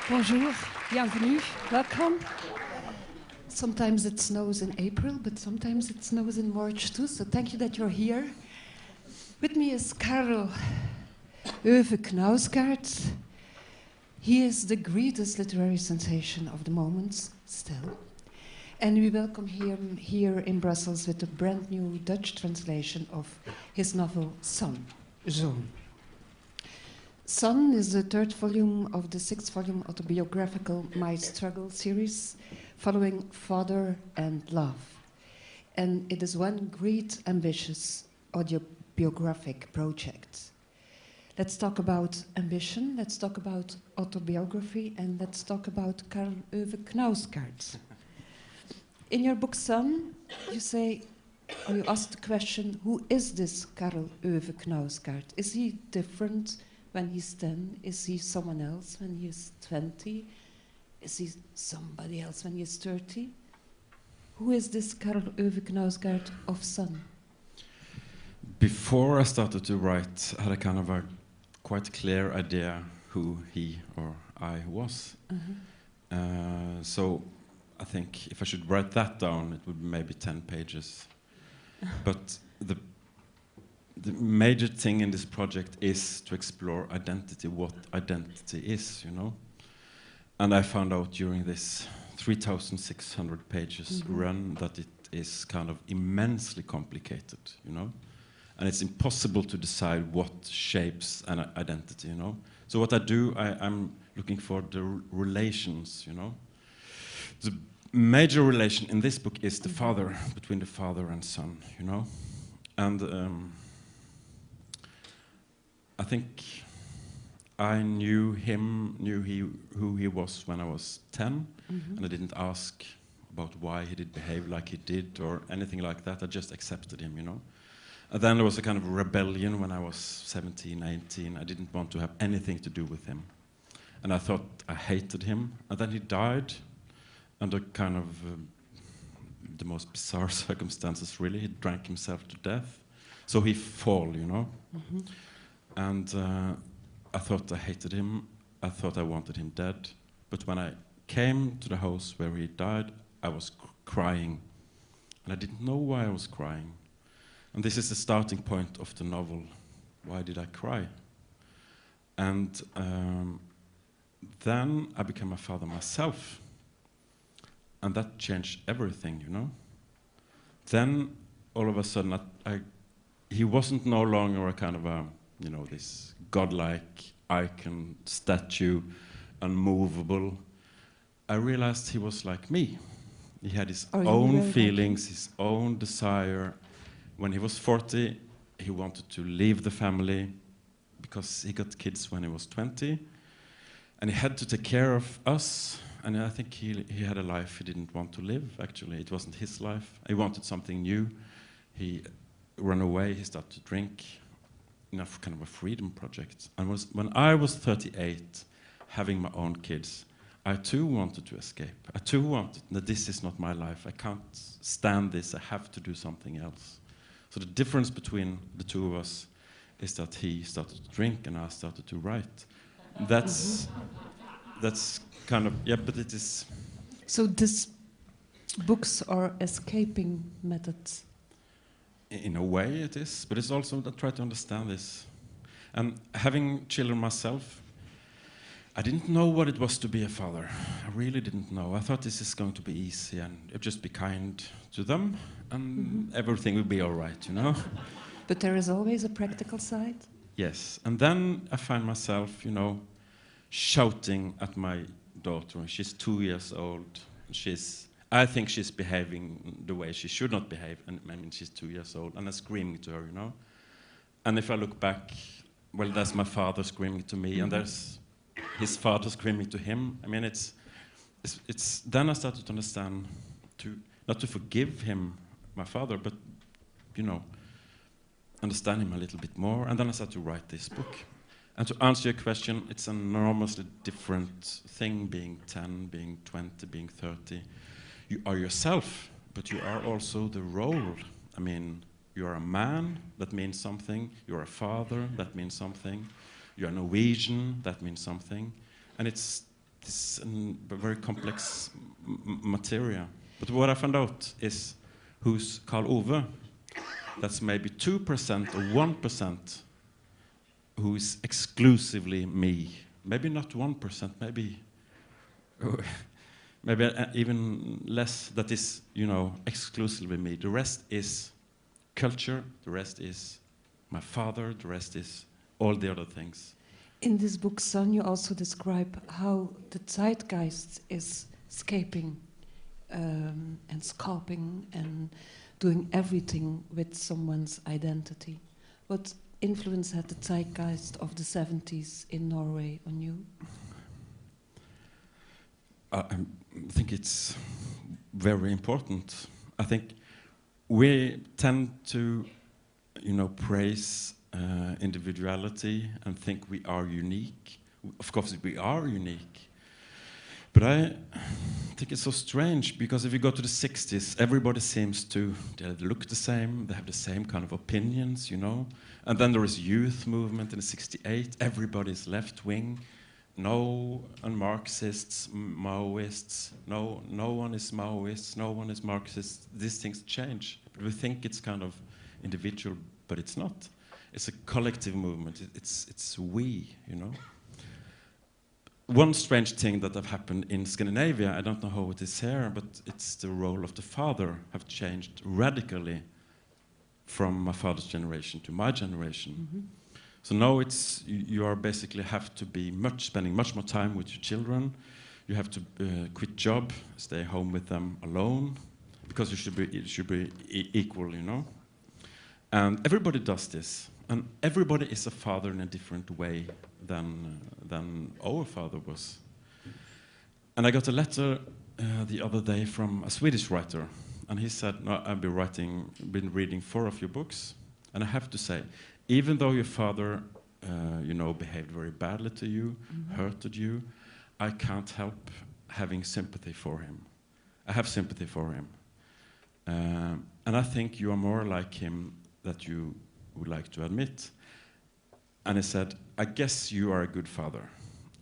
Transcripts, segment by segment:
Bonjour, bienvenue, welcome. Sometimes it snows in April, but sometimes it snows in March too, so thank you that you're here. With me is Karl Ove Knausgård. He is the greatest literary sensation of the moment, still. And we welcome him here in Brussels with a brand new Dutch translation of his novel Son, Zoon. Son is the third volume of the sixth-volume autobiographical My Struggle series, following Father and Love. And it is one great, ambitious autobiographic project. Let's talk about ambition, let's talk about autobiography, and let's talk about Karl Ove Knausgård. In your book Son, you say, or you ask the question, who is this Karl Ove Knausgård? Is he different when he's 10? Is he someone else when he's 20? Is he somebody else when he's 30? Who is this Karl Ove Knausgård of Son? Before I started to write, I had a kind of a quite clear idea who he or I was. So I think if I should write that down, it would be maybe 10 pages. But the major thing in this project is to explore identity, what identity is, you know. And I found out during this 3,600 pages run that it is kind of immensely complicated, you know. And it's impossible to decide what shapes an identity, you know. So what I do, I'm looking for the relations, you know. The major relation in this book is the father, between the father and son, you know. And I think I knew who he was when I was 10, and I didn't ask about why he did behave like he did or anything like that. I just accepted him, you know. And then there was a kind of rebellion when I was 17, 18. I didn't want to have anything to do with him. And I thought I hated him. And then he died under kind of the most bizarre circumstances, really. He drank himself to death. So he fall, you know. And I thought I hated him. I thought I wanted him dead. But when I came to the house where he died, I was crying. And I didn't know why I was crying. And this is the starting point of the novel. Why did I cry? And then I became a father myself. And that changed everything, you know. Then, all of a sudden, he wasn't no longer a kind of a, you know, this godlike icon, statue, unmovable. I realized he was like me. He had his own feelings, his own desire. When he was 40, he wanted to leave the family because he got kids when he was 20. And he had to take care of us. And I think he had a life he didn't want to live, actually. It wasn't his life. He wanted something new. He ran away, he started to drink. Enough kind of a freedom project. And when I was 38, having my own kids, I too wanted to escape. I too wanted, that this is not my life. I can't stand this. I have to do something else. So the difference between the two of us is that he started to drink and I started to write. That's kind of, yeah, but it is... So these books are escaping methods? In a way it is, but it's also to try to understand this. And having children myself, I didn't know what it was to be a father. I really didn't know. I thought this is going to be easy and just be kind to them and everything will be all right, you know? But there is always a practical side? Yes, and then I find myself, you know, shouting at my daughter. She's 2 years old. I think she's behaving the way she should not behave. And I mean, she's 2 years old, and I'm screaming to her, you know. And if I look back, well, that's my father screaming to me, and there's his father screaming to him. I mean, it's. Then I started to understand, not to forgive him, my father, but, you know, understand him a little bit more. And then I started to write this book. And to answer your question, it's an enormously different thing, being 10, being 20, being 30. You are yourself, but you are also the role. I mean, you are a man, that means something. You're a father, that means something. You're Norwegian, that means something. And it's this very complex materia. But what I found out is who's Karl Ove. That's maybe 2% or 1% who is exclusively me. Maybe not 1%, maybe maybe even less. That is, you know, exclusively me. The rest is culture. The rest is my father. The rest is all the other things. In this book, Son, you also describe how the zeitgeist is escaping and sculpting and doing everything with someone's identity. What influence had the zeitgeist of the 70s in Norway on you? I think it's very important. I think we tend to, you know, praise individuality and think we are unique. Of course, we are unique. But I think it's so strange, because if you go to the 60s, everybody seems to, they look the same, they have the same kind of opinions, you know. And then there is youth movement in 68, everybody's left-wing. No Marxists, Maoists, no one is Maoist, no one is Marxist. These things change. But we think it's kind of individual, but it's not. It's a collective movement. It's we, you know. One strange thing that have happened in Scandinavia, I don't know how it is here, but it's the role of the father have changed radically from my father's generation to my generation. Mm-hmm. So now it's you are basically have to be spending much more time with your children. You have to quit job, stay home with them alone, because it should be equal, you know. And everybody does this, and everybody is a father in a different way than our father was. And I got a letter the other day from a Swedish writer, and he said, "No, I've been reading 4 of your books, and I have to say, even though your father, you know, behaved very badly to you, mm-hmm. hurted you, I can't help having sympathy for him. I have sympathy for him, and I think you are more like him than you would like to admit." And he said, "I guess you are a good father,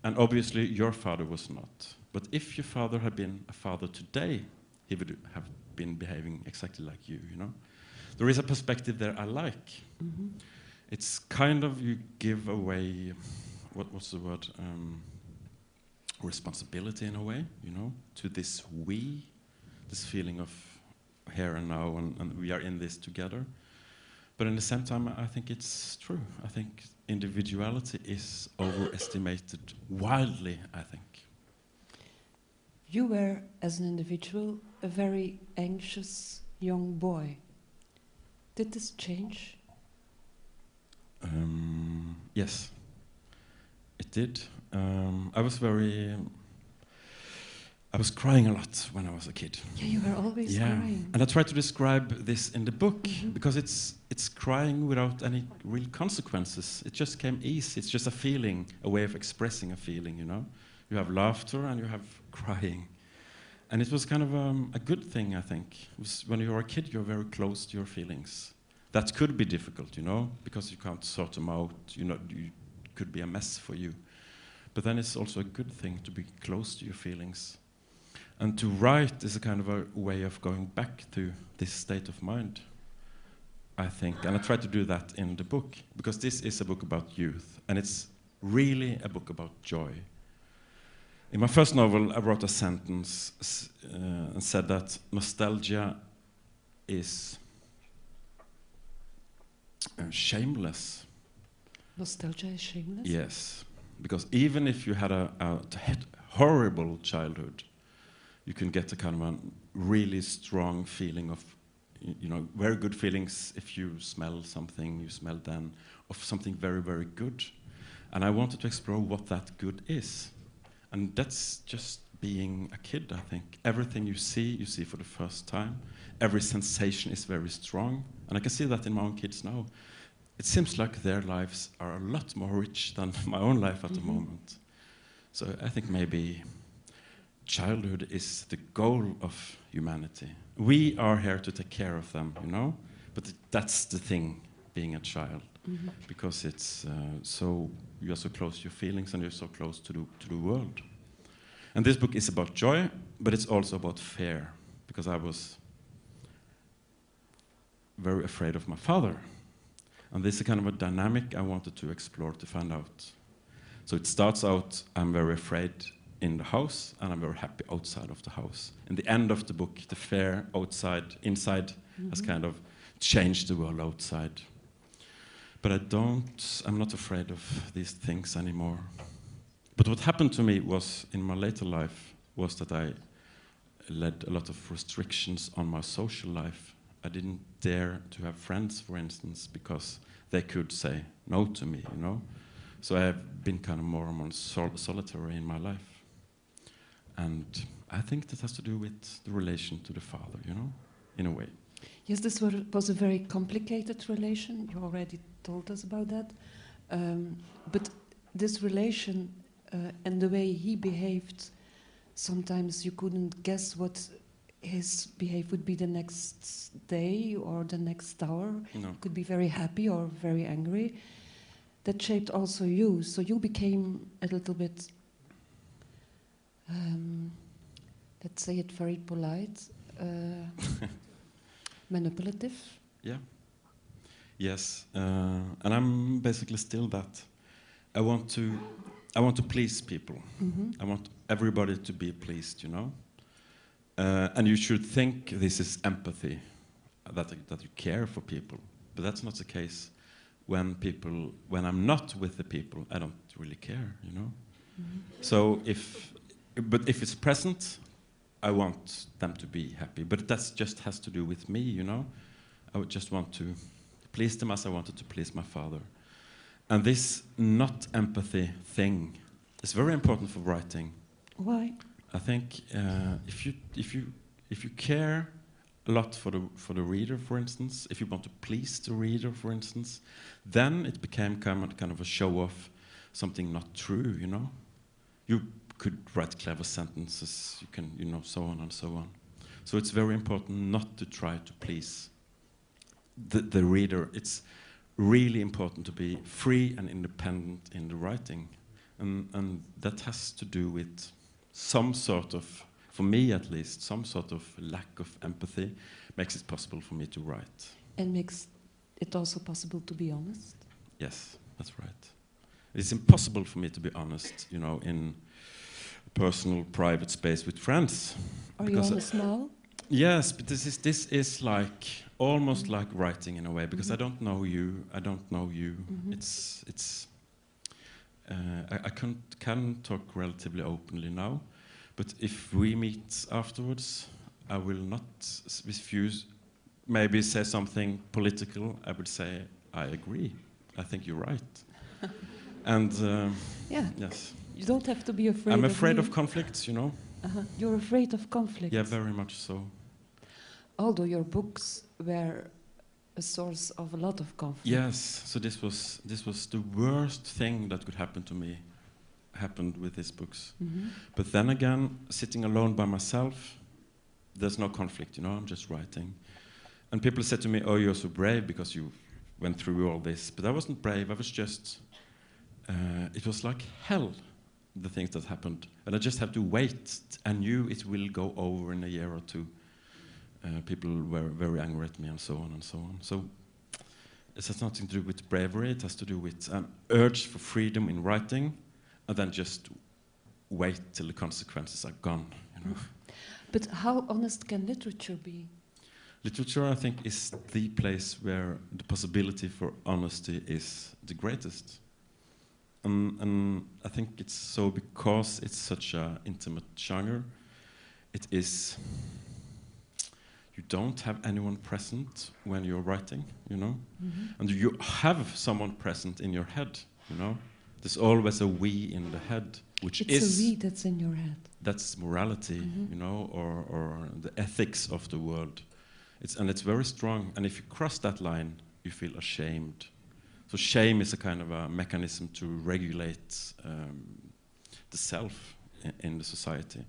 and obviously your father was not. But if your father had been a father today, he would have been behaving exactly like you, you know." There is a perspective there I like. Mm-hmm. It's kind of, you give away, what's the word, responsibility in a way, you know, to this we, this feeling of here and now, and we are in this together. But at the same time, I think it's true. I think individuality is overestimated wildly, I think. You were, as an individual, a very anxious young boy. Did this change? Yes, it did. I was crying a lot when I was a kid. Yeah, you were always crying. And I try to describe this in the book, mm-hmm. because it's crying without any real consequences. It just came easy. It's just a feeling, a way of expressing a feeling, you know. You have laughter and you have crying. And it was kind of a good thing, I think. It was, when you're a kid, you're very close to your feelings. That could be difficult, you know, because you can't sort them out. You know, you could be a mess for you. But then it's also a good thing to be close to your feelings. And to write is a kind of a way of going back to this state of mind, I think. And I try to do that in the book, because this is a book about youth, and it's really a book about joy. In my first novel, I wrote a sentence and said that nostalgia is shameless. Nostalgia is shameless? Yes, because even if you had a horrible childhood, you can get a kind of a really strong feeling of, you know, very good feelings if you smell something, you smell then, of something very, very good. And I wanted to explore what that good is. And that's just being a kid, I think. Everything you see for the first time. Every sensation is very strong. And I can see that in my own kids now. It seems like their lives are a lot more rich than my own life at the moment. So I think maybe childhood is the goal of humanity. We are here to take care of them, you know? But that's the thing, being a child. Mm-hmm. Because it's so, you're so close to your feelings and you're so close to the world. And this book is about joy, but it's also about fear, because I was very afraid of my father. And this is kind of a dynamic I wanted to explore to find out. So it starts out, I'm very afraid in the house, and I'm very happy outside of the house. In the end of the book, the fear inside has kind of changed the world outside. But I'm not afraid of these things anymore. But what happened to me was, in my later life, was that I led a lot of restrictions on my social life. I didn't dare to have friends, for instance, because they could say no to me, you know. So I have been kind of more and more solitary in my life. And I think that has to do with the relation to the father, you know, in a way. Yes, this was a very complicated relation. You already told us about that. But this relation and the way he behaved, sometimes you couldn't guess what his behavior would be the next day or the next hour. No. He could be very happy or very angry. That shaped also you. So you became a little bit, let's say it very polite, manipulative. Yeah. Yes. And I'm basically still that. I want to please people. I want everybody to be pleased, you know. And you should think this is empathy, that you care for people. But that's not the case. When I'm not with the people, I don't really care, you know. So if it's present, I want them to be happy. But that just has to do with me, you know. I would just want to please them as I wanted to please my father. And this not empathy thing is very important for writing. Why? I think if you care a lot for the reader, for instance, if you want to please the reader, for instance, then it became kind of a show off, something not true, you know. You could write clever sentences, you can, you know, so on and so on. So it's very important not to try to please the reader. It's really important to be free and independent in the writing, and that has to do with some sort of, for me at least, some sort of lack of empathy makes it possible for me to write. And makes it also possible to be honest? Yes, that's right. It's impossible for me to be honest, you know, in personal, private space with friends. Are you honest now? Yes, but this is like almost like writing in a way, because I don't know you. It's I can talk relatively openly now, but if we meet afterwards, I will not, if you maybe say something political, I would say, I agree. I think you're right. And yeah. yes. You don't have to be afraid. I'm afraid of conflicts, you know. You're afraid of conflict. Yeah, very much so. Although your books were a source of a lot of conflict. Yes, so this was the worst thing that could happen to me, happened with these books. But then again, sitting alone by myself, there's no conflict, you know, I'm just writing. And people said to me, oh, you're so brave because you went through all this. But I wasn't brave, I was just, it was like hell, the things that happened. And I just have to wait. I knew it will go over in a year or two. People were very angry at me and so on and so on. So it has nothing to do with bravery, it has to do with an urge for freedom in writing, and then just wait till the consequences are gone, you know. But how honest can literature be? Literature, I think, is the place where the possibility for honesty is the greatest. And I think it's so because it's such an intimate genre. It is... You don't have anyone present when you're writing, you know? And you have someone present in your head, you know? There's always a we in the head, which it's a we that's in your head. That's morality, you know, or the ethics of the world. It's very strong. And if you cross that line, you feel ashamed. So shame is a kind of a mechanism to regulate the self in the society.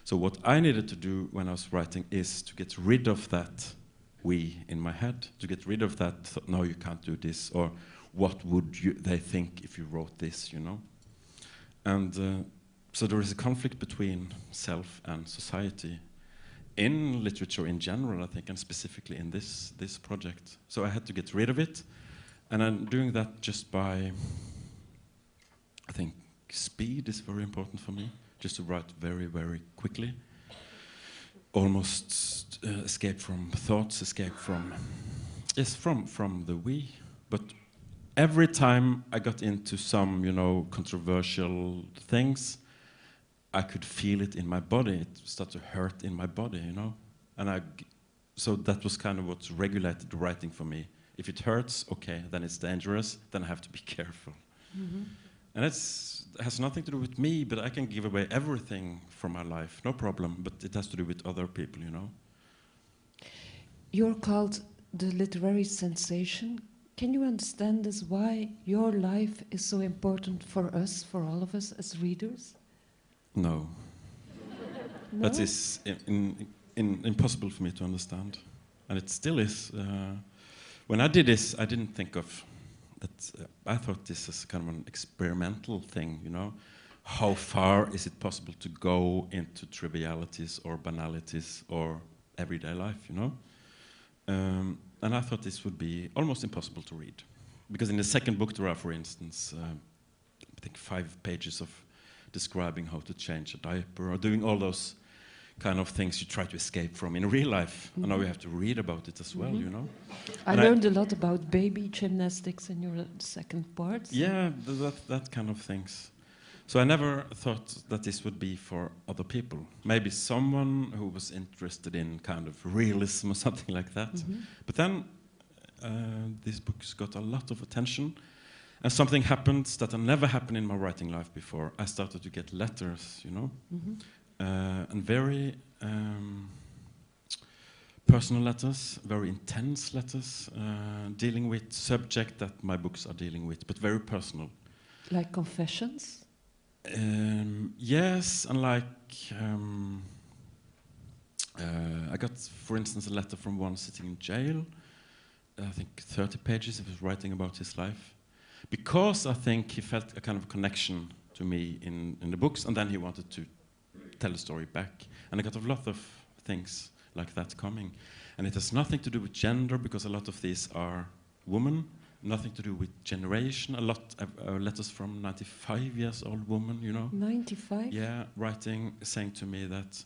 So what I needed to do when I was writing is to get rid of that we in my head, to get rid of that, no, you can't do this, or what would they think if you wrote this, you know? And so there is a conflict between self and society in literature in general, I think, and specifically in this project. So I had to get rid of it, and I'm doing that just by, I think, speed is very important for me, just to write very, very quickly. Almost escape from thoughts, escape from, yes, from the we. But every time I got into some, you know, controversial things, I could feel it in my body. It started to hurt in my body, you know. And so that was kind of what regulated the writing for me. If it hurts, okay, then it's dangerous. Then I have to be careful. Mm-hmm. And it has nothing to do with me, but I can give away everything from my life, no problem. But it has to do with other people, you know. You're called the literary sensation. Can you understand this, why your life is so important for us, for all of us as readers? No. No? That is impossible for me to understand. And it still is. When I did this, I didn't think of that. I thought this is kind of an experimental thing, you know. How far is it possible to go into trivialities or banalities or everyday life, you know? And I thought this would be almost impossible to read. Because in the second book there are, for instance, I think 5 pages of describing how to change a diaper, or doing all those kind of things you try to escape from in real life. Mm-hmm. And now we have to read about it as well, you know. I learned a lot about baby gymnastics in your second part. So. Yeah, that kind of things. So I never thought that this would be for other people. Maybe someone who was interested in kind of realism or something like that. Mm-hmm. But then these books got a lot of attention. And something happened that had never happened in my writing life before. I started to get letters, you know, and very personal letters, very intense letters, dealing with subject that my books are dealing with, but very personal. Like confessions? Yes, and like I got, for instance, a letter from one sitting in jail. I think 30 pages. He was writing about his life. Because I think he felt a kind of connection to me in the books, and then he wanted to tell the story back. And I got a lot of things like that coming. And it has nothing to do with gender, because a lot of these are women, nothing to do with generation. A lot of letters from 95-year-old woman, you know. 95? Yeah, writing, saying to me that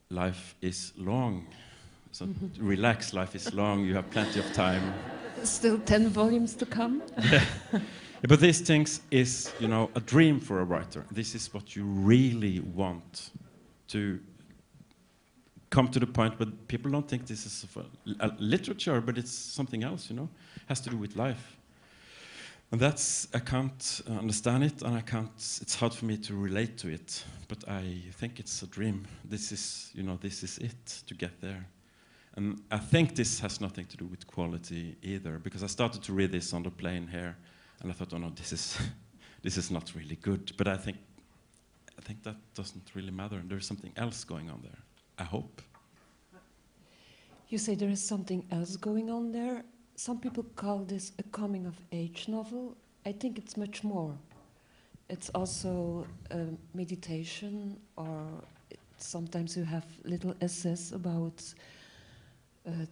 life is long. So relax, life is long, you have plenty of time. Still 10 volumes to come? Yeah. But these things is, you know, a dream for a writer. This is what you really want, to come to the point where people don't think this is a literature, but it's something else, you know. It has to do with life. And that's, I can't understand it, and it's hard for me to relate to it. But I think it's a dream. This is, you know, this is it, to get there. And I think this has nothing to do with quality either, because I started to read this on the plane here, and I thought, oh no, this is not really good. But I think that doesn't really matter. There's something else going on there, I hope. You say there is something else going on there. Some people call this a coming-of-age novel. I think it's much more. It's also meditation, or sometimes you have little essays about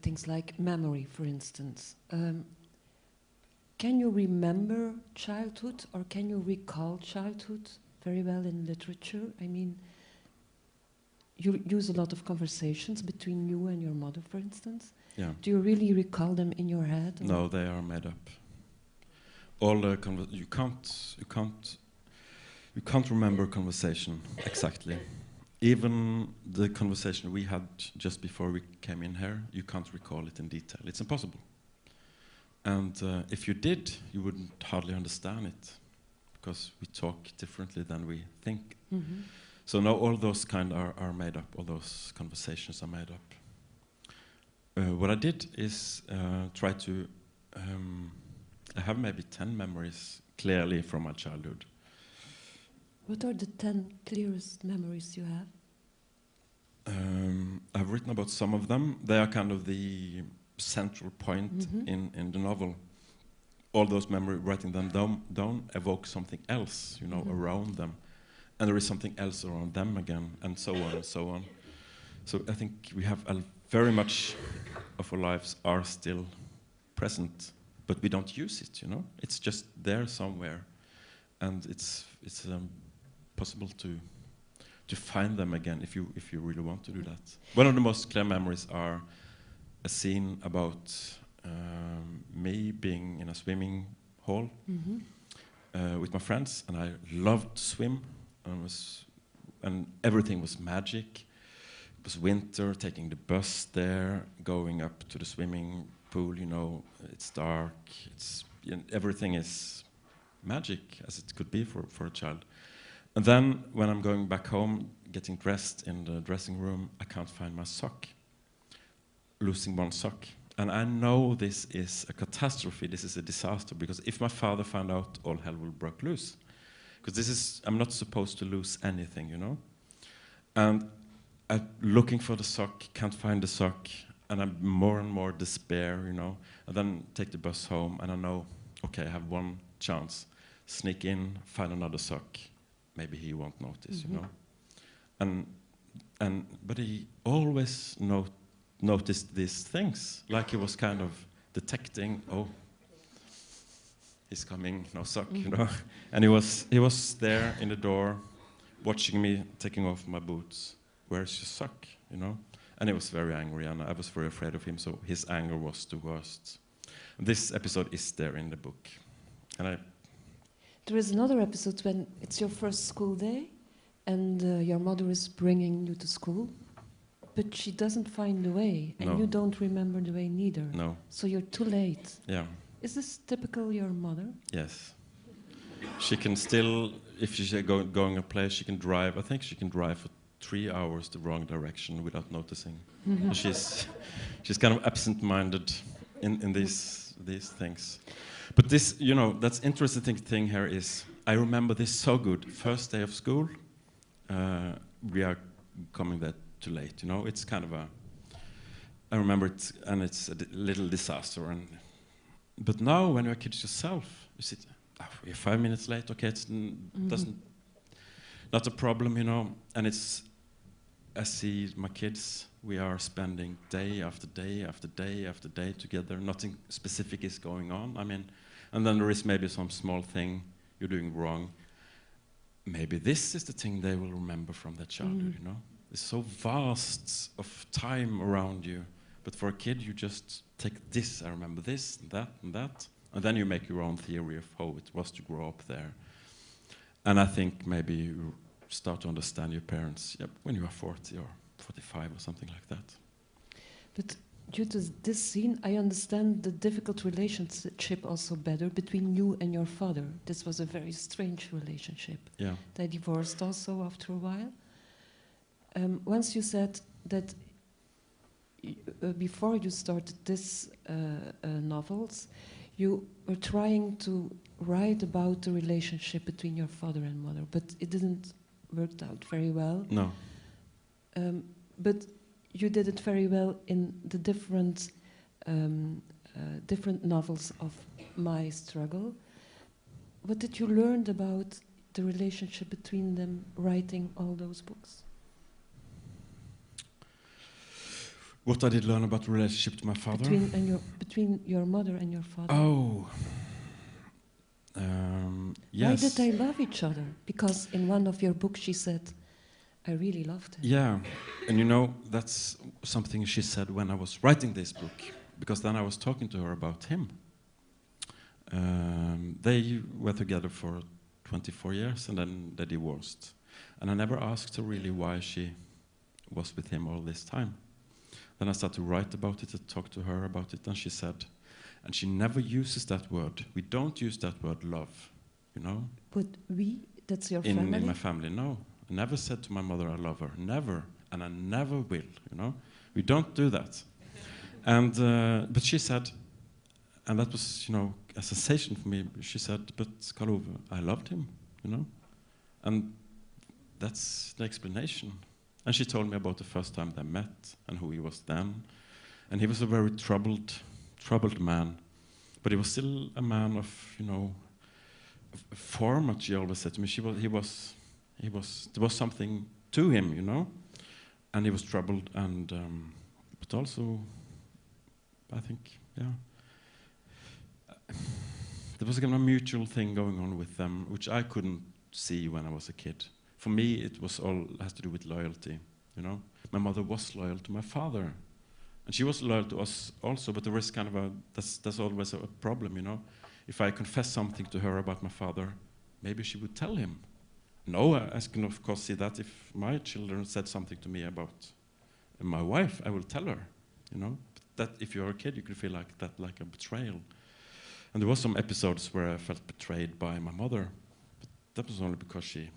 things like memory, for instance. Can you remember childhood, or can you recall childhood very well in literature? I mean, you use a lot of conversations between you and your mother, for instance. Yeah. Do you really recall them in your head? No, they are made up. All the you can't remember a conversation exactly. Even the conversation we had just before we came in here, you can't recall it in detail. It's impossible. And if you did, you wouldn't hardly understand it, because we talk differently than we think. Mm-hmm. So now all those kind are made up. All those conversations are made up. What I did is try to... I have maybe 10 memories clearly from my childhood. What are the 10 clearest memories you have? I've written about some of them. They are kind of the central point in the novel. All those memories, writing them down evoke something else, you know, around them. and there is something else around them again, and so on and so on. So I think we have very much of our lives are still present, but we don't use it, you know? It's just there somewhere, and it's possible to find them again if you really want to do that. One of the most clear memories are a scene about me being in a swimming hall with my friends, and I loved to swim, and everything was magic. It was winter, taking the bus there, going up to the swimming pool, you know, it's dark, everything is magic, as it could be for a child. And then, when I'm going back home, getting dressed in the dressing room, I can't find my sock. Losing one sock. And I know this is a catastrophe, this is a disaster, because if my father found out, all hell will break loose. Because I'm not supposed to lose anything, you know? And I'm looking for the sock, can't find the sock, and I'm more and more despair, you know? And then take the bus home, and I know, okay, I have one chance. Sneak in, find another sock. Maybe he won't notice, you know? But he always noticed these things, like he was kind of detecting, oh, he's coming, no sock, you know? And he was there in the door, watching me taking off my boots. Where's your sock, you know? And he was very angry, and I was very afraid of him, so his anger was the worst. This episode is there in the book. And there is another episode when it's your first school day, and your mother is bringing you to school, but she doesn't find the way, and you don't remember the way neither. No. So you're too late. Yeah. Is this typical your mother? Yes. She can still, if she's going a place, she can drive. I think she can drive for 3 hours the wrong direction without noticing. She's kind of absent-minded in these things. But this, you know, that's interesting thing here is, I remember this so good. First day of school, we are coming there too late, you know. It's kind of I remember it, and it's a little disaster. But now, when you're kids yourself, you sit, we're 5 minutes late, okay, it's not a problem, you know. And I see my kids, we are spending day after day after day after day together. Nothing specific is going on. I mean, and then there is maybe some small thing you're doing wrong. Maybe this is the thing they will remember from their childhood, you know. It's so vast of time around you. But for a kid, you just take this, I remember this, and that, and that. And then you make your own theory of how it was to grow up there. And I think maybe you start to understand your parents when you are 40 or 45 or something like that. But due to this scene, I understand the difficult relationship also better between you and your father. This was a very strange relationship. Yeah. They divorced also after a while. Once you said that before you started this novels, you were trying to write about the relationship between your father and mother, but it didn't work out very well. No. But you did it very well in the different novels of my struggle. What did you learn about the relationship between them writing all those books? What I did learn about the relationship to my father? Between your mother and your father. Oh. Yes. Why did they love each other? Because in one of your books she said, I really loved him. Yeah, and you know, that's something she said when I was writing this book, because then I was talking to her about him. They were together for 24 years and then they divorced. And I never asked her really why she was with him all this time. Then I started to write about it, to talk to her about it, and she said, and she never uses that word. We don't use that word love, you know? But that's your family? In my family, no. I never said to my mother, I love her. Never. And I never will, you know? We don't do that. And, but she said, and that was, you know, a sensation for me. She said, but Karl Ove, I loved him, you know? And that's the explanation. And she told me about the first time they met and who he was then. And he was a very troubled man. But he was still a man of, you know, format, she always said to me. He there was something to him, you know, and he was troubled, and but also, I think, yeah, there was a kind of mutual thing going on with them, which I couldn't see when I was a kid. For me, it was all has to do with loyalty, you know. My mother was loyal to my father, and she was loyal to us also. But there was kind of that's always a problem, you know. If I confess something to her about my father, maybe she would tell him. No, I can of course see that if my children said something to me about my wife, I will tell her, you know. But that if you're a kid, you could feel like that, like a betrayal. And there was some episodes where I felt betrayed by my mother, but that was only because she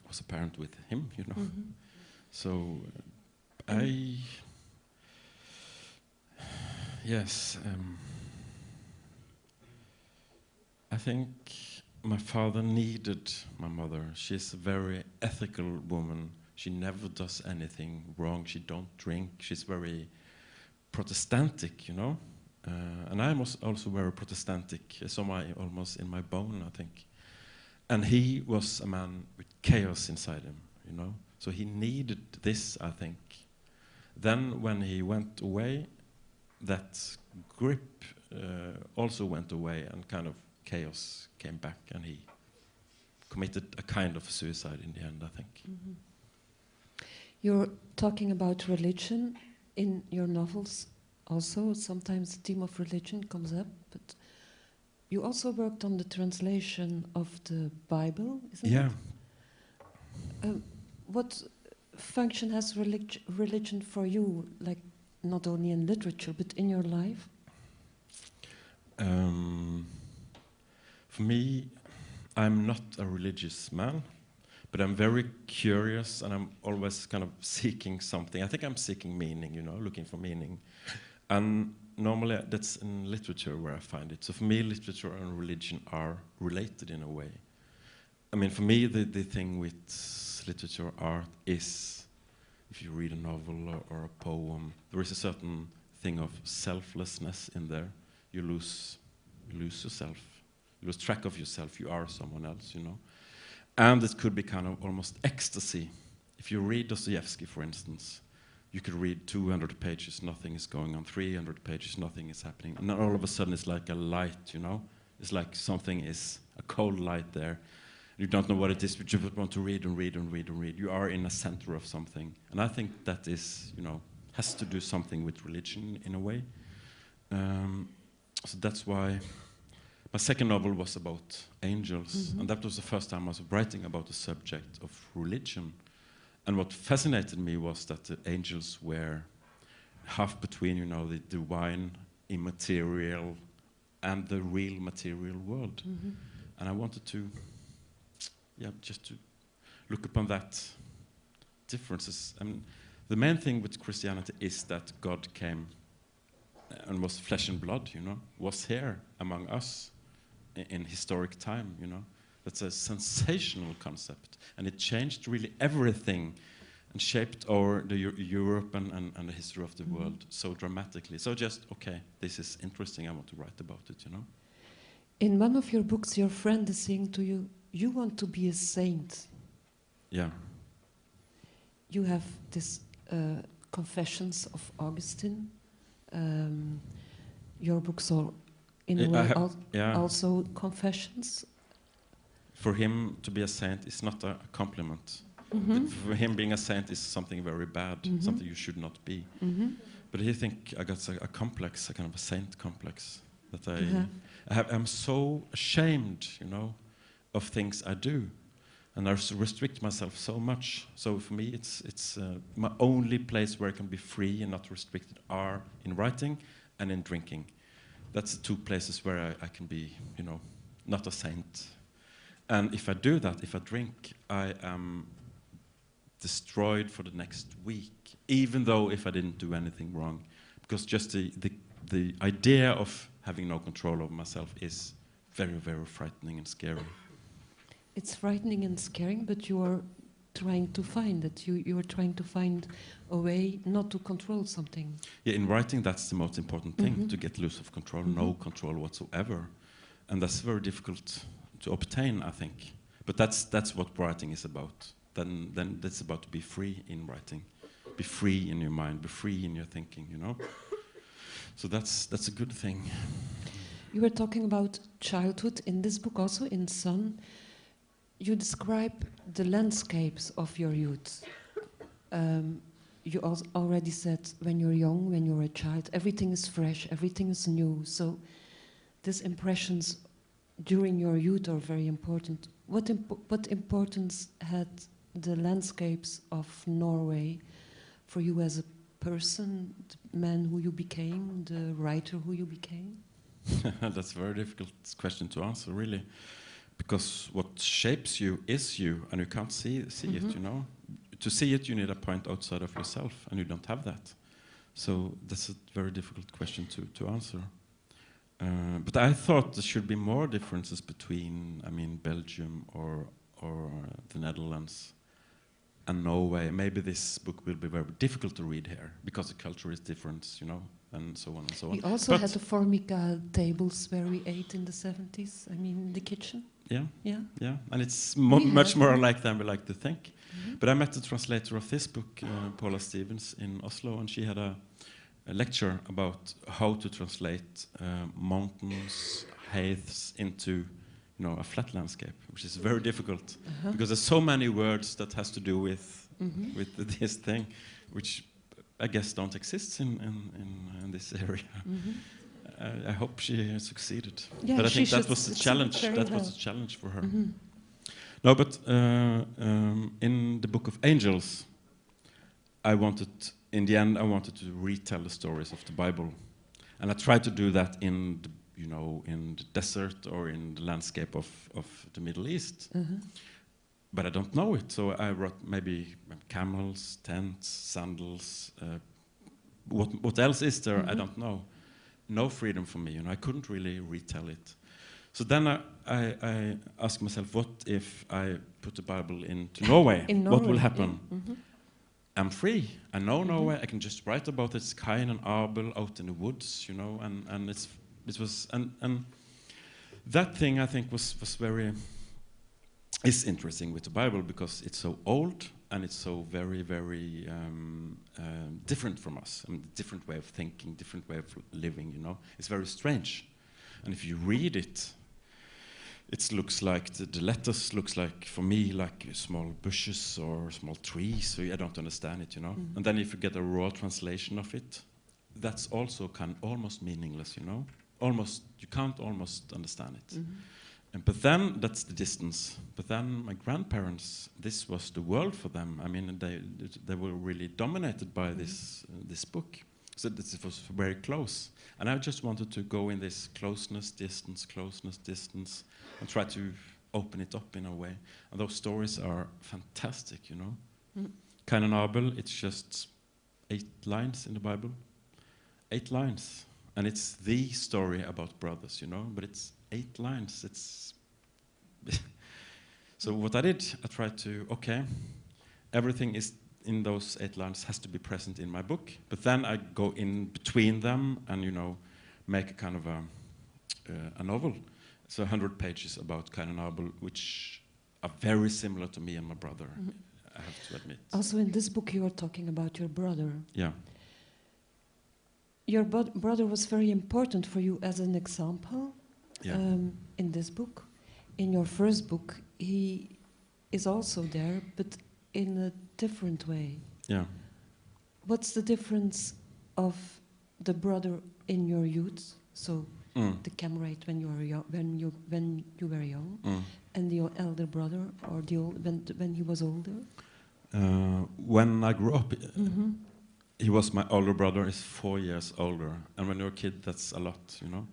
was a parent with him, you know. Mm-hmm. So I think my father needed my mother. She's a very ethical woman. She never does anything wrong. She don't drink. She's very Protestantic, you know. And I'm also very Protestantic. It's almost in my bone, I think. And he was a man with chaos inside him, you know. So he needed this, I think. Then when he went away, that grip also went away, and kind of chaos came back, and he committed a kind of suicide in the end, I think. Mm-hmm. You're talking about religion in your novels also. Sometimes the theme of religion comes up, but you also worked on the translation of the Bible, isn't it? Yeah. What function has religion for you, like not only in literature, but in your life? For me, I'm not a religious man, but I'm very curious, and I'm always kind of seeking something. I think I'm seeking meaning, you know, looking for meaning. And normally that's in literature where I find it. So for me, literature and religion are related in a way. I mean, for me, the thing with literature, art is, if you read a novel or a poem, there is a certain thing of selflessness in there. You lose yourself. You lose track of yourself. You are someone else, you know. And it could be kind of almost ecstasy. If you read Dostoevsky, for instance, you could read 200 pages, nothing is going on, 300 pages, nothing is happening. And then all of a sudden it's like a light, you know? It's like something is, a cold light there. You don't know what it is, but you just want to read and read and read and read. You are in a center of something. And I think that is, you know, has to do something with religion in a way. So that's why my second novel was about angels. Mm-hmm. And that was the first time I was writing about the subject of religion. And what fascinated me was that the angels were half between, you know, the divine, immaterial, and the real material world. Mm-hmm. And I wanted to, just to look upon that differences. I mean, the main thing with Christianity is that God came and was flesh and blood, you know, was here among us in historic time, you know. That's a sensational concept, and it changed really everything and shaped Europe and the history of the world so dramatically. So just, okay, this is interesting, I want to write about it, you know. In one of your books, your friend is saying to you, you want to be a saint. Yeah. You have this Confessions of Augustine. Your books are, in a way, also confessions. For him to be a saint is not a compliment. Mm-hmm. For him, being a saint is something very bad, mm-hmm. something you should not be. Mm-hmm. But he think I got a complex, a kind of a saint complex, that I'm so ashamed, you know, of things I do, and I restrict myself so much. So for me, it's my only place where I can be free and not restricted are in writing and in drinking. That's the two places where I can be, you know, not a saint. And if I do that, if I drink, I am destroyed for the next week, even though if I didn't do anything wrong. Because just the idea of having no control over myself is very, very frightening and scary. It's frightening and scary, but you are trying to find it. You are trying to find a way not to control something. Yeah, in writing, that's the most important thing, mm-hmm. to get loose of control, mm-hmm. no control whatsoever. And that's very difficult to obtain, I think. But that's what writing is about. Then it's about to be free in writing, be free in your mind, be free in your thinking, you know. So that's a good thing. You were talking about childhood in this book also, in Sun. You describe the landscapes of your youth. You already said when you're young, when you're a child, everything is fresh, everything is new. So these impressions during your youth are very important. What importance had the landscapes of Norway for you as a person, the man who you became, the writer who you became? That's a very difficult question to answer, really, because what shapes you is you, and you can't see it, you know. To see it, you need a point outside of yourself, and you don't have that. So that's a very difficult question to answer. But I thought there should be more differences between, I mean, Belgium or the Netherlands and Norway. Maybe this book will be very difficult to read here because the culture is different, you know, and so on and so on. We also had the Formica tables where we ate in the 70s. I mean, the kitchen. Yeah, yeah, yeah, and it's much more alike than we like to think. But I met the translator of this book, Paula Stevens, in Oslo, and she had a lecture about how to translate mountains, heights into, you know, a flat landscape, which is very difficult because there's so many words that has to do with this thing, which I guess don't exist in this area. I hope she succeeded, yeah, but I think that was the challenge. That was the challenge for her. No, but in the Book of Angels, in the end, I wanted to retell the stories of the Bible, and I tried to do that in the, you know, in the desert or in the landscape of the Middle East. But I don't know it, so I wrote maybe camels, tents, sandals. What else is there? I don't know. No freedom for me, you know. I couldn't really retell it. So then I asked myself, what if I put the Bible into Norway? In Norway, what will happen? Yeah. I'm free. I know Norway. I can just write about it. It's Kain and Abel out in the woods, you know, and that thing I think was is interesting with the Bible because it's so old and it's so very, very different from us. I mean, different way of thinking, different way of living, you know. It's very strange. And if you read it, it looks like, the letters looks like, for me, like small bushes or small trees, so I don't understand it, you know. And then if you get a raw translation of it, that's also almost meaningless, you know. You can't almost understand it. But then, that's the distance. But then my grandparents, this was the world for them. I mean, they were really dominated by this book. So this was very close. And I just wanted to go in this closeness, distance, and try to open it up in a way. And those stories are fantastic, you know. Kain and Abel, it's just 8 lines in the Bible. 8 lines. And it's the story about brothers, you know, but it's 8 lines. It's so what I did, I tried to, everything is in those 8 lines has to be present in my book, but then I go in between them and, you know, make a kind of a novel. So 100 pages about Kain and Abel, which are very similar to me and my brother, I have to admit. Also in this book you are talking about your brother. Yeah. Your brother was very important for you as an example. Yeah. In this book. In your first book, he is also there, but in a different way. Yeah. What's the difference of the brother in your youth, so the comrade when you were young, and the elder brother, or when he was older? When I grew up, he was my older brother. Is 4 years older, and when you're a kid, that's a lot, you know.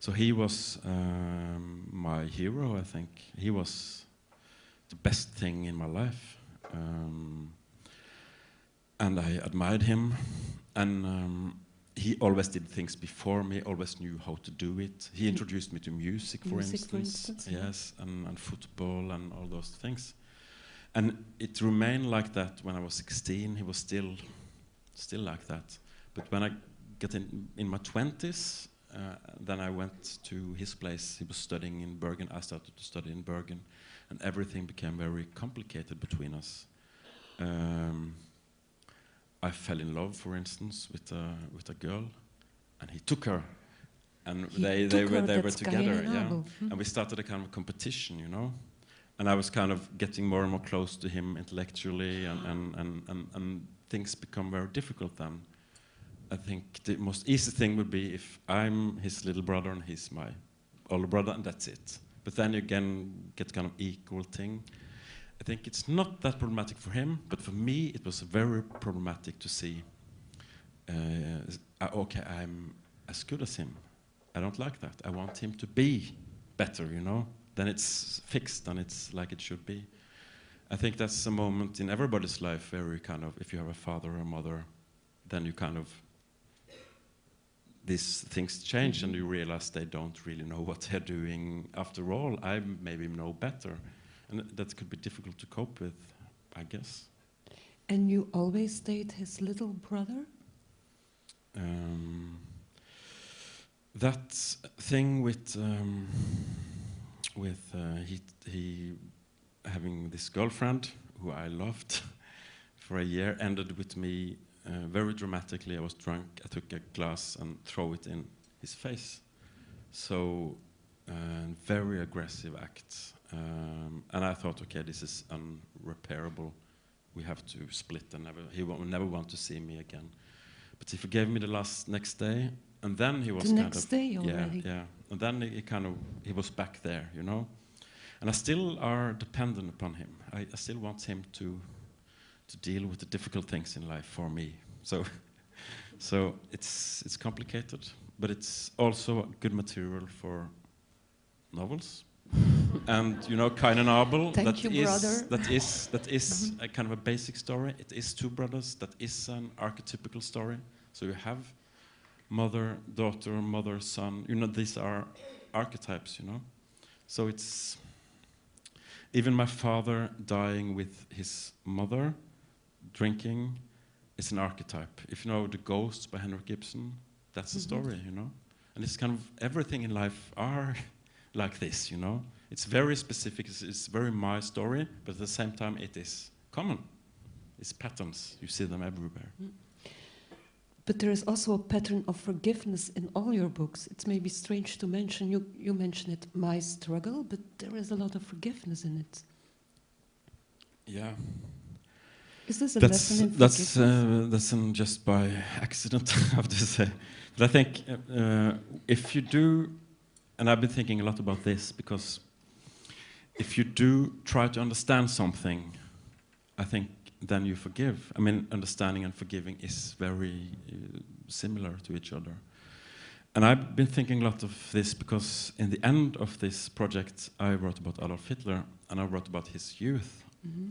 So he was my hero, I think. He was the best thing in my life. And I admired him. And he always did things before me, always knew how to do it. He introduced me to music, for instance. Yes, and football and all those things. And it remained like that when I was 16. He was still like that. But when I got in my 20s, then I went to his place. He was studying in Bergen. I started to study in Bergen. and everything became very complicated between us. I fell in love, for instance, with a girl, and he took her, and they were together, yeah. And we started a kind of competition, you know. And I was kind of getting more and more close to him intellectually, and things become very difficult then. I think the most easy thing would be if I'm his little brother and he's my older brother, and that's it. But then you again get kind of equal thing. I think it's not that problematic for him, but for me it was very problematic to see, okay, I'm as good as him. I don't like that. I want him to be better, you know. Then it's fixed and it's like it should be. I think that's a moment in everybody's life where you kind of, if you have a father or a mother, then you kind of, these things change and you realize they don't really know what they're doing. After all, I maybe know better. And that could be difficult to cope with, I guess. And you always stayed his little brother? That thing with he having this girlfriend who I loved for a year ended with me very dramatically. I was drunk. I took a glass and threw it in his face. So very aggressive act. And I thought, okay, this is unrepairable. We have to split, and he will never want to see me again. But he forgave me the next day, and then he was next day already. Yeah. And then he was back there, you know. And I still are dependent upon him. I still want him to deal with the difficult things in life for me. So it's complicated, but it's also good material for novels. And you know, Kain and Abel. That is a kind of a basic story. It is two brothers. That is an archetypical story. So you have mother, daughter, mother, son. You know, these are archetypes. You know, so it's even my father dying with his mother, drinking, is an archetype. If you know The Ghost by Henrik Ibsen, that's a story. You know, and it's kind of everything in life are like this, you know. It's very specific, it's very my story, but at the same time it is common. It's patterns, you see them everywhere. But there is also a pattern of forgiveness in all your books. It's maybe strange to mention, you mention it, my struggle, but there is a lot of forgiveness in it. Yeah. Is this a lesson in forgiveness? That's just by accident, I have to say. But I think if you do, and I've been thinking a lot about this, because if you do try to understand something, I think then you forgive. I mean, understanding and forgiving is very similar to each other. And I've been thinking a lot of this because in the end of this project, I wrote about Adolf Hitler, and I wrote about his youth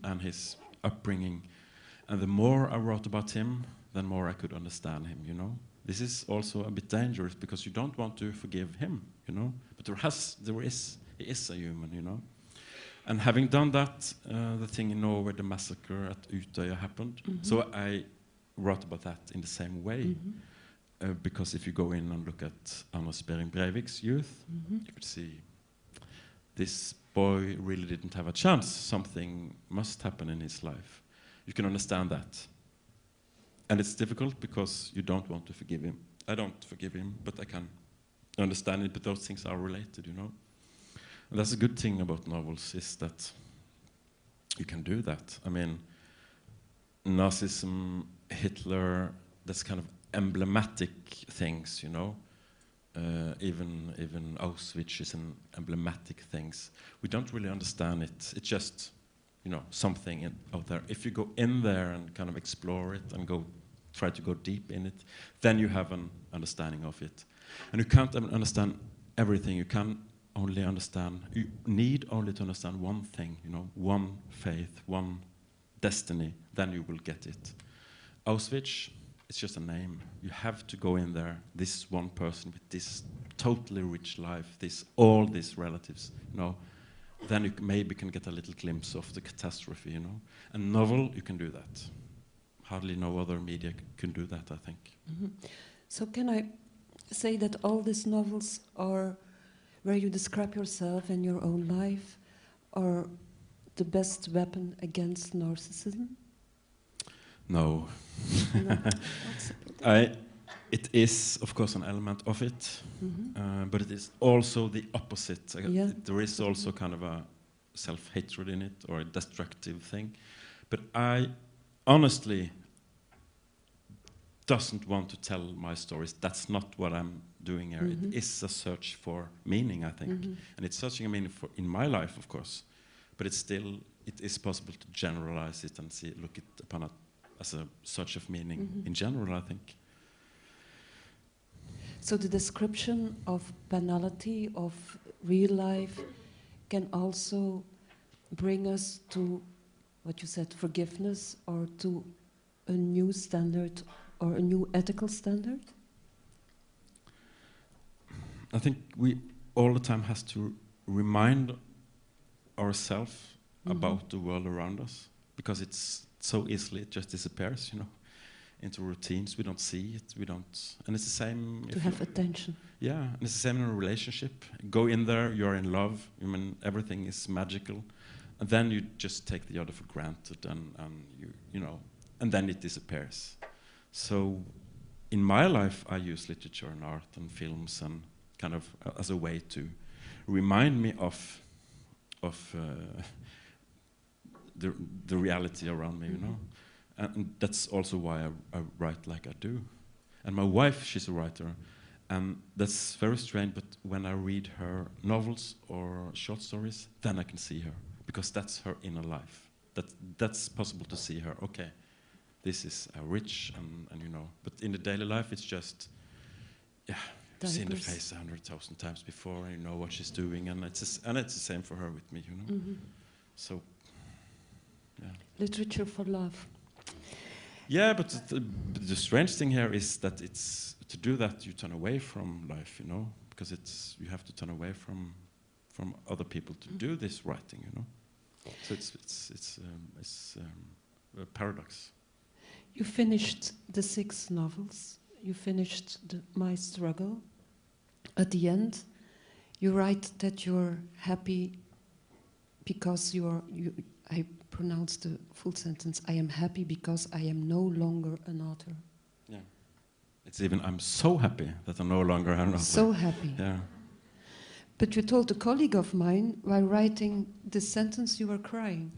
and his upbringing. And the more I wrote about him, the more I could understand him, you know. This is also a bit dangerous because you don't want to forgive him, you know. But he is a human, you know. And having done that, the thing in Norway, the massacre at Utøya happened. So I wrote about that in the same way. Because if you go in and look at Anders Behring Breivik's youth, you could see this boy really didn't have a chance. Something must happen in his life. You can understand that. And it's difficult because you don't want to forgive him. I don't forgive him, but I can understand it, but those things are related, you know. And that's a good thing about novels, is that you can do that. I mean, Nazism, Hitler, that's kind of emblematic things, you know. Even Auschwitz is an emblematic things. We don't really understand it. It's just, you know, something out there. If you go in there and kind of explore it and try to go deep in it, then you have an understanding of it. And you can't understand everything. You can only understand, you need only to understand one thing, you know, one faith, one destiny, then you will get it. Auschwitz, it's just a name. You have to go in there, this one person with this totally rich life, all these relatives, you know, then you maybe can get a little glimpse of the catastrophe, you know. And novel, you can do that. Hardly no other media can do that, I think. So can I say that all these novels are where you describe yourself and your own life or the best weapon against narcissism? No. No. It is, of course, an element of it, but it is also the opposite. There is also kind of a self-hatred in it, or a destructive thing. But I honestly doesn't want to tell my stories. That's not what I'm doing here. It is a search for meaning, I think. And it's searching a meaning in my life, of course. But it's still, it is possible to generalize it and look upon it as a search of meaning in general, I think. So the description of banality of real life can also bring us to what you said, forgiveness, or to a new standard or a new ethical standard? I think we all the time has to remind ourselves about the world around us, because it's so easily, it just disappears, you know, into routines. We don't see it, and it's the same. To have attention. Yeah, and it's the same in a relationship. Go in there, you're in love, everything is magical, and then you just take the other for granted, and you know, and then it disappears. So, in my life, I use literature and art and films and kind of as a way to remind me of the reality around me, you know. And that's also why I write like I do. And my wife, she's a writer, and that's very strange, but when I read her novels or short stories, then I can see her, because that's her inner life. That's possible to see her. Okay, this is rich, and you know, but in the daily life, it's just, yeah, you've seen the face 100,000 times before, and you know what she's doing, and it's the same for her with me, you know. So, yeah. Literature for love. Yeah, but the strange thing here is that it's to do that you turn away from life, you know, because you have to turn away from other people to do this writing, you know. So it's a paradox. You finished the 6 novels. You finished My Struggle. At the end, you write that you're happy because I pronounce the full sentence, I am happy because I am no longer an author. Yeah. It's even, I'm so happy that I'm no longer an author. So happy. Yeah. But you told a colleague of mine, while writing this sentence, you were crying.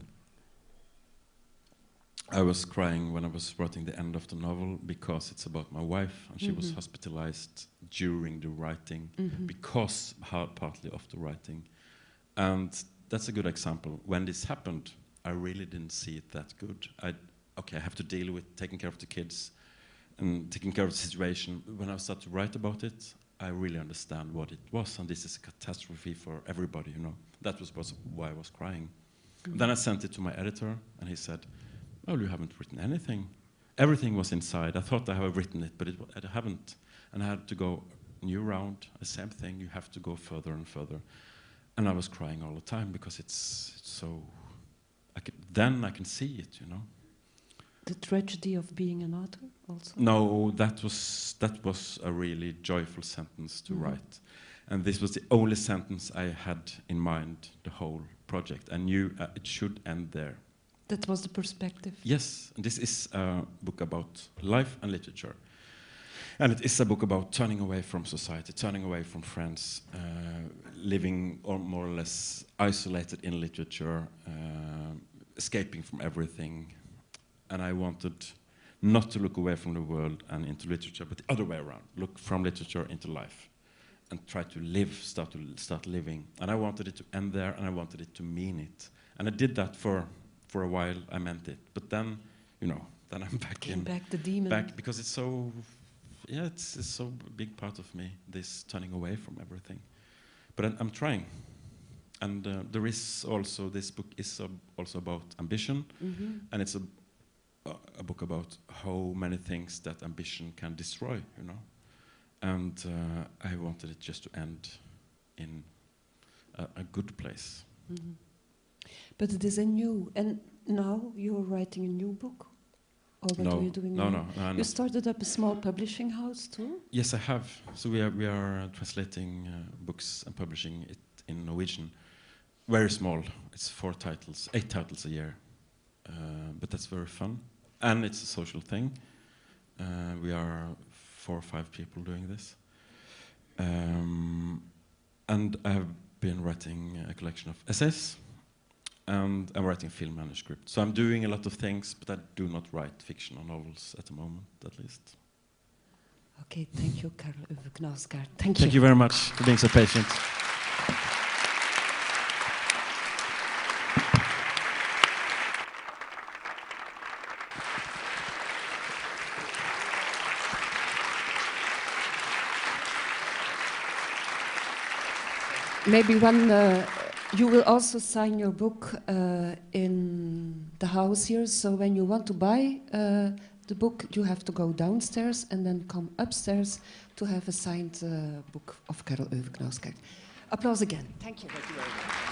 I was crying when I was writing the end of the novel, because it's about my wife, and she was hospitalized during the writing, because partly of the writing. And that's a good example. When this happened, I really didn't see it that good. I have to deal with taking care of the kids and taking care of the situation. When I started to write about it, I really understand what it was, and this is a catastrophe for everybody, you know. That was why I was crying. Then I sent it to my editor, and he said, "Oh, you haven't written anything. Everything was inside. I thought I have written it, but I haven't." And I had to go a new round, the same thing. You have to go further and further. And I was crying all the time, because it's so... then I can see it, you know. The tragedy of being an author also? No, that was a really joyful sentence to write. And this was the only sentence I had in mind the whole project. I knew it should end there. That was the perspective? Yes, and this is a book about life and literature. And it is a book about turning away from society, turning away from friends, living more or less isolated in literature, escaping from everything. And I wanted not to look away from the world and into literature, but the other way around. Look from literature into life and try to live, start living. And I wanted it to end there, and I wanted it to mean it. And I did that for a while. I meant it. But then, you know, then I'm back in. Back the demon. Back, because it's so... Yeah, it's so big part of me, this turning away from everything. But I'm trying. And there is also, this book is also about ambition. And it's a book about how many things that ambition can destroy, you know. And I wanted it just to end in a good place. But it is a new, and now you're writing a new book? Or what are you doing now? No. You started up a small publishing house too? Yes, I have. So we are translating books and publishing it in Norwegian. very small. It's 4 titles, 8 titles a year. But that's very fun. And it's a social thing. We are 4 or 5 people doing this. And I have been writing a collection of essays. And I'm writing film manuscript. So I'm doing a lot of things, but I do not write fiction or novels at the moment, at least. Okay, thank you, Karl Ove Knausgård. Thank you. Thank you very much for being so patient. Maybe you will also sign your book in the house here, so when you want to buy the book, you have to go downstairs and then come upstairs to have a signed book of Karl Ove Knausgård. Applause again. Thank you. Thank you very much.